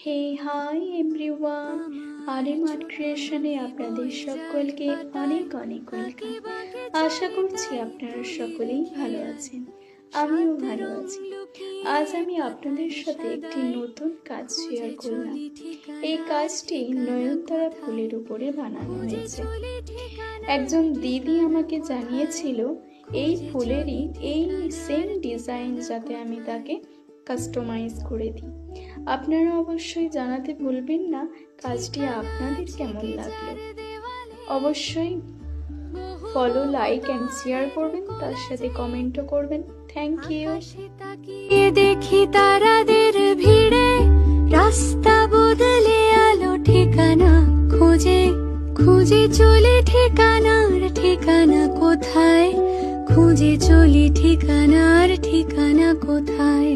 হে hi everyone, RM art ক্রিয়েশনে আপনাদের সকলকে অনেক অনেক ওয়েলকাম। আশা করছি আপনারা সকলেই ভালো আছেন, আমিও ভালো আছি। আজ আমি আপনাদের সাথে একটি নতুন কাজ শেয়ার করলাম। এই কাজটি নয়নতারা ফুলের উপরে বানানো হয়েছে। একজন দিদি আমাকে জানিয়েছিল এই ফুলেরই এই সেম ডিজাইন যাতে আমি তাকে কাস্টমাইজ করে দিই। আপনারা অবশ্যই জানাতে ভুলবেন না কাজটি আপনাদের কেমন লাগলো। অবশ্যই ফলো, লাইক এন্ড শেয়ার করবেন, তার সাথে কমেন্টও করবেন। Thank you. দেখি তারাদের ভিড়ে রাস্তা বদলে আলো ঠিকানা খুঁজে খুঁজে চলি ঠিকানার ঠিকানা কোথায়, খুঁজে চলি ঠিকানার ঠিকানা কোথায়।